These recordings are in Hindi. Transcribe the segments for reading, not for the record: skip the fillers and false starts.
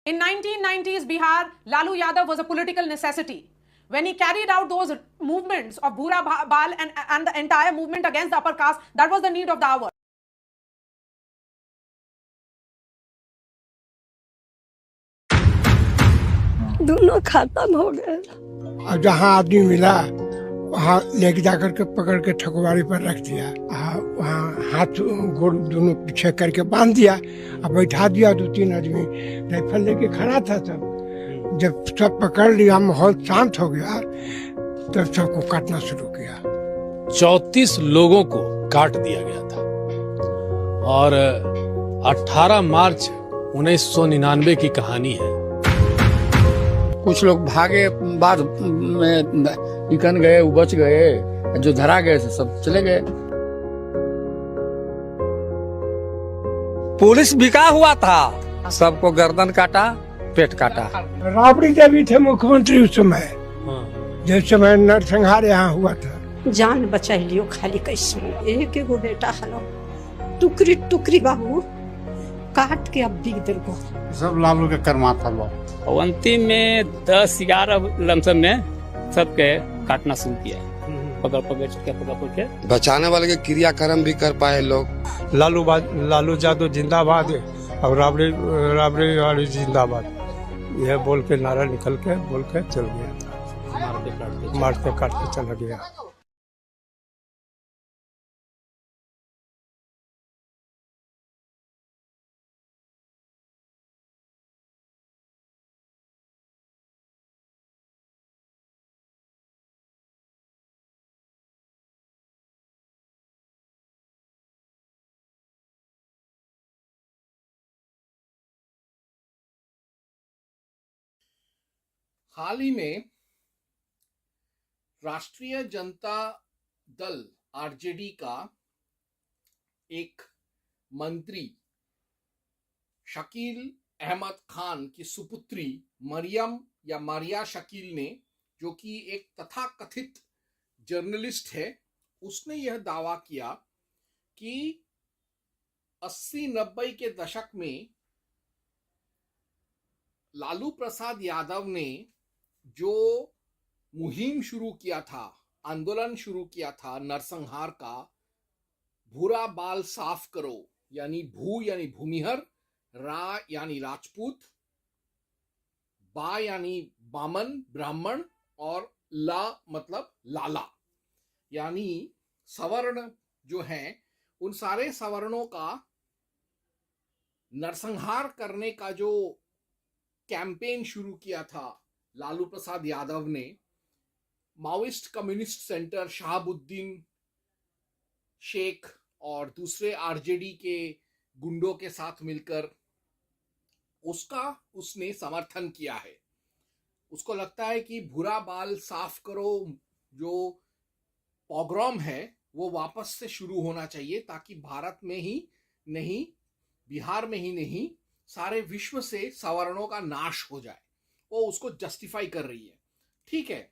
In 1990s Bihar, Lalu Yadav was a political necessity. When he carried out those movements of Bhura Bal and the entire movement against the upper caste, that was the need of the hour. दोनों खत्म हो गए। और जहाँ आदमी मिला वहाँ लेके जाकर के पकड़ के ठकुवारी पर रख दिया, वहाँ हाथ गोड़ दोनों पीछे करके बांध दिया और बैठा दिया। 2-3 आदमी राइफल लेके खड़ा था। तब जब सब पकड़ लिया, माहौल शांत हो गया, तब सबको काटना शुरू किया। 34 लोगों को काट दिया गया था और 18 मार्च 1999 की कहानी है। कुछ लोग भागे, बाद में निकल गए, बच गए, जो धरा गए थे सब चले गए। पुलिस बिका हुआ था, सबको गर्दन काटा, पेट काटा। राबड़ी देवी थे मुख्यमंत्री उस समय, जिस समय नरसंहार यहाँ हुआ था। जान बचा लियो खाली कैसे। एक एगो बेटा हलो, टुकड़ी टुकड़ी बाबू काट के अब बिक दिल को। सब लालू के कर्मा था लोग। और अंतिम में 10-11 लमसम में सबके काटना शुरू किया, पकड़ के बचाने वाले के क्रियाक्रम भी कर पाए लोग। लालू यादव जिंदाबाद और राबड़ी वाली जिंदाबाद, यह बोल के नारा निकल के बोल के चल गया, मारते काटते चला गया। हाल ही में राष्ट्रीय जनता दल आरजेडी का एक मंत्री शकील अहमद खान की सुपुत्री मरियम या मारिया शकील ने, जो कि एक तथाकथित जर्नलिस्ट है, उसने यह दावा किया कि 80-90 के दशक में लालू प्रसाद यादव ने जो मुहिम शुरू किया था, आंदोलन शुरू किया था नरसंहार का, भूरा बाल साफ करो, यानी भू यानी भूमिहर, रा यानी राजपूत, बा यानी बामन ब्राह्मण और ला मतलब लाला, यानी सवर्ण जो हैं, उन सारे सवर्णों का नरसंहार करने का जो कैंपेन शुरू किया था लालू प्रसाद यादव ने, Maoist Communist Centre Shahabuddin Sheikh और दूसरे आरजेडी के गुंडों के साथ मिलकर उसका उसने समर्थन किया है। उसको लगता है कि भूरा बाल साफ करो जो पोग्राम है वो वापस से शुरू होना चाहिए, ताकि भारत में ही नहीं, बिहार में ही नहीं, सारे विश्व से सवर्णों का नाश हो जाए। वो उसको जस्टिफाई कर रही है। ठीक है,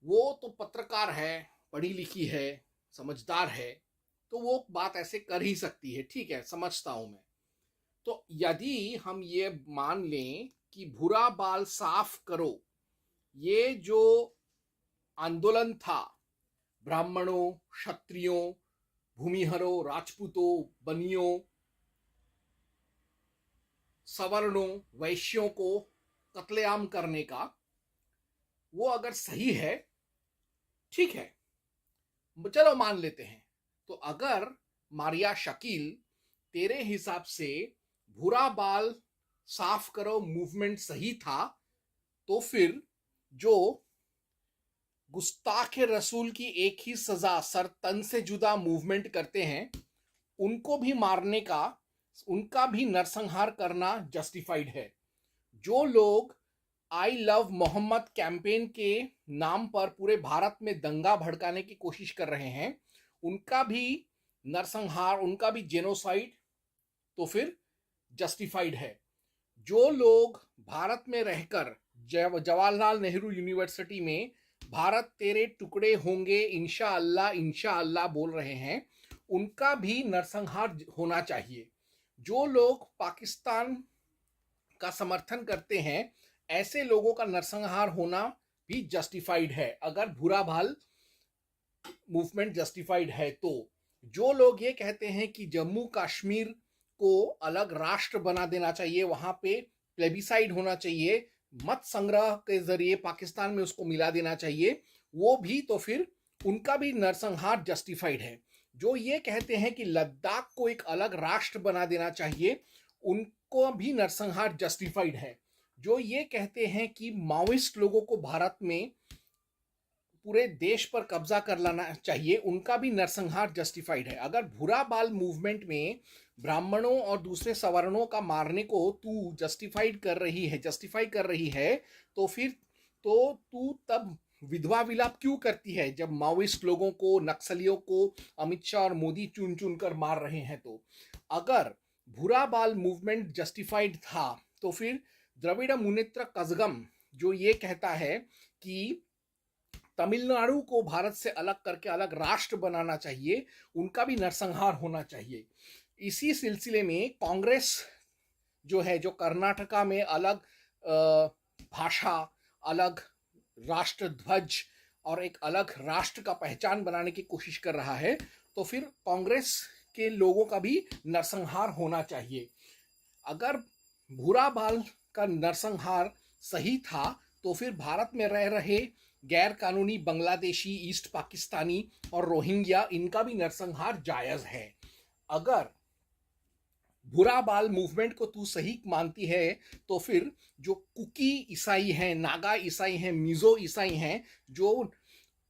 वो तो पत्रकार है, पढ़ी लिखी है, समझदार है, तो वो बात ऐसे कर ही सकती है। ठीक है, समझता हूं मैं। तो यदि हम ये मान लें कि भूरा बाल साफ करो, ये जो आंदोलन था ब्राह्मणों, क्षत्रियों, भूमिहरों, राजपूतों, बनियों, सवर्णों, वैश्यों को कत्लेआम करने का, वो अगर सही है, ठीक है, चलो मान लेते हैं। तो अगर मारिया शकील, तेरे हिसाब से भूरा बाल साफ करो मूवमेंट सही था, तो फिर जो गुस्ताखे रसूल की एक ही सजा सर तन से जुदा मूवमेंट करते हैं, उनको भी मारने का, उनका भी नरसंहार करना जस्टिफाइड है। जो लोग आई लव मोहम्मद कैंपेन के नाम पर पूरे भारत में दंगा भड़काने की कोशिश कर रहे हैं, उनका भी नरसंहार, उनका भी जेनोसाइड तो फिर जस्टिफाइड है। जो लोग भारत में रहकर जवाहरलाल नेहरू यूनिवर्सिटी में भारत तेरे टुकड़े होंगे इंशाअल्लाह इंशाअल्लाह बोल रहे हैं, उनका भी नरसंहार होना चाहिए। जो लोग पाकिस्तान का समर्थन करते हैं, ऐसे लोगों का नरसंहार होना भी जस्टिफाइड है। अगर भूरा बाल मूवमेंट जस्टिफाइड है तो जो लोग ये कहते हैं कि जम्मू कश्मीर को अलग राष्ट्र बना देना चाहिए, वहां पे प्लेबिसाइड होना चाहिए, मत संग्रह के जरिए पाकिस्तान में उसको मिला देना चाहिए, वो भी तो फिर उनका भी नरसंहार जस्टिफाइड है। जो ये कहते हैं कि लद्दाख को एक अलग राष्ट्र बना देना चाहिए, उनको भी नरसंहार जस्टिफाइड है। जो ये कहते हैं कि माओइस्ट लोगों को भारत में पूरे देश पर कब्जा कर लाना चाहिए, उनका भी नरसंहार जस्टिफाइड है। अगर भूरा बाल मूवमेंट में ब्राह्मणों और दूसरे सवर्णों का मारने को तू जस्टिफाई कर रही है तो फिर तो तू तब विधवा विलाप क्यों करती है जब माओइस्ट लोगों को, नक्सलियों को अमित शाह और मोदी चुन चुन कर मार रहे हैं? तो अगर भूरा बाल मूवमेंट जस्टिफाइड था तो फिर द्रविड़ मुनेत्र कजगम जो ये कहता है कि तमिलनाडु को भारत से अलग करके अलग राष्ट्र बनाना चाहिए, उनका भी नरसंहार होना चाहिए। इसी सिलसिले में कांग्रेस जो है, जो कर्नाटका में अलग भाषा, अलग राष्ट्र ध्वज और एक अलग राष्ट्र का पहचान बनाने की कोशिश कर रहा है, तो फिर कांग्रेस के लोगों का भी नरसंहार होना चाहिए। अगर भूरा बाल का नरसंहार सही था तो फिर भारत में रह रहे गैर कानूनी बांग्लादेशी, ईस्ट पाकिस्तानी और रोहिंग्या, इनका भी नरसंहार जायज है। अगर भूरा बाल मूवमेंट को तू सही मानती है तो फिर जो कुकी ईसाई हैं, नागा ईसाई हैं, मिजो ईसाई हैं, जो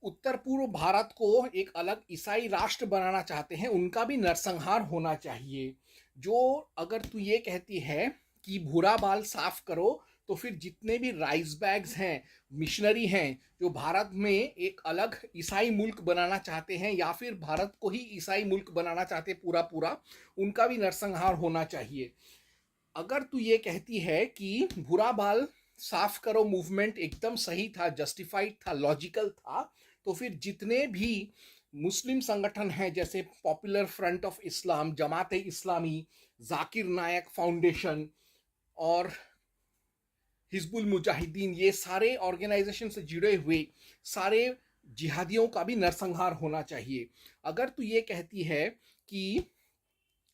उत्तर पूर्व भारत को एक अलग ईसाई राष्ट्र बनाना चाहते हैं, उनका भी नरसंहार होना चाहिए। जो अगर तू ये कहती है कि भूरा बाल साफ करो तो फिर जितने भी राइस बैग्स हैं, मिशनरी हैं, जो भारत में एक अलग ईसाई मुल्क बनाना चाहते हैं या फिर भारत को ही ईसाई मुल्क बनाना चाहते पूरा, उनका भी नरसंहार होना चाहिए। अगर तू ये कहती है कि भूरा बाल साफ करो मूवमेंट एकदम सही था, जस्टिफाइड था, लॉजिकल था, तो फिर जितने भी मुस्लिम संगठन हैं जैसे Popular Front of Islam, Jamaat Islami, Zakir Naik Foundation और हिजबुल मुजाहिदीन, ये सारे ऑर्गेनाइजेशन से जुड़े हुए सारे जिहादियों का भी नरसंहार होना चाहिए। अगर तू ये कहती है कि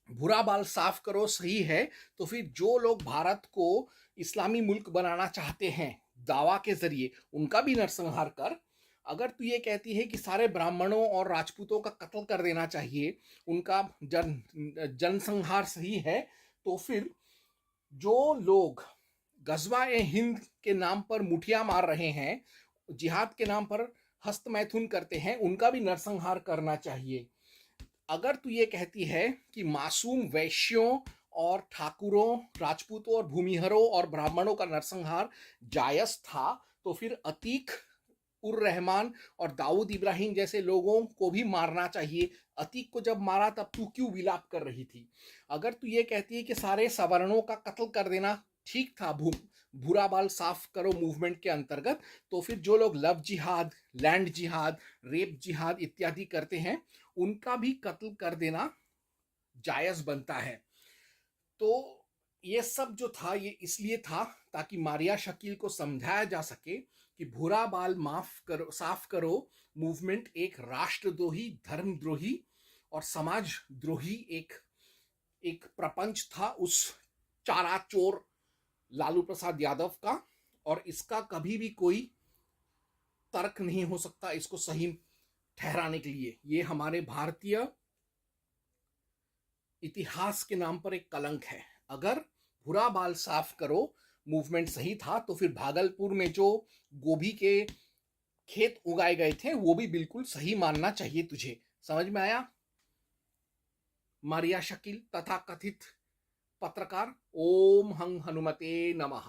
भूरा बाल साफ करो सही है, तो फिर जो लोग भारत को इस्लामी मुल्क बनाना चाहते हैं दावा के जरिए, उनका भी नरसंहार कर। अगर तू ये कहती है कि सारे ब्राह्मणों और राजपूतों का कत्ल कर देना चाहिए, उनका जनसंहार सही है, तो फिर जो लोग गजवा ए हिंद के नाम पर मुठिया मार रहे हैं, जिहाद के नाम पर हस्तमैथुन करते हैं, उनका भी नरसंहार करना चाहिए। अगर तू ये कहती है कि मासूम वैश्यों और ठाकुरों, राजपूतों और भूमिहरों और ब्राह्मणों का नरसंहार जायज था, तो फिर अतीक उर रहमान और दाऊद इब्राहिम जैसे लोगों को भी मारना चाहिए। अतीक को जब मारा तब तू क्यों विलाप कर रही थी? अगर तू ये कहती है कि सारे सवर्णों का कत्ल कर देना ठीक था भूरा बाल साफ करो मूवमेंट के अंतर्गत, तो फिर जो लोग लव जिहाद, लैंड जिहाद, रेप जिहाद इत्यादि करते हैं, उनका भी कत्ल कर देना जायज बनता है। तो ये सब जो था ये इसलिए था ताकि मारिया शकील को समझाया जा सके कि भूरा बाल साफ करो मूवमेंट एक राष्ट्रद्रोही, धर्मद्रोही और समाजद्रोही एक प्रपंच था उस चारा चोर लालू प्रसाद यादव का, और इसका कभी भी कोई तर्क नहीं हो सकता इसको सही ठहराने के लिए। ये हमारे भारतीय इतिहास के नाम पर एक कलंक है। अगर भूरा बाल साफ करो मूवमेंट सही था तो फिर भागलपुर में जो गोभी के खेत उगाए गए थे वो भी बिल्कुल सही मानना चाहिए तुझे। समझ में आया? मारिया शकील तथा कथित पत्रकार। ओम हंग हनुमते नमः।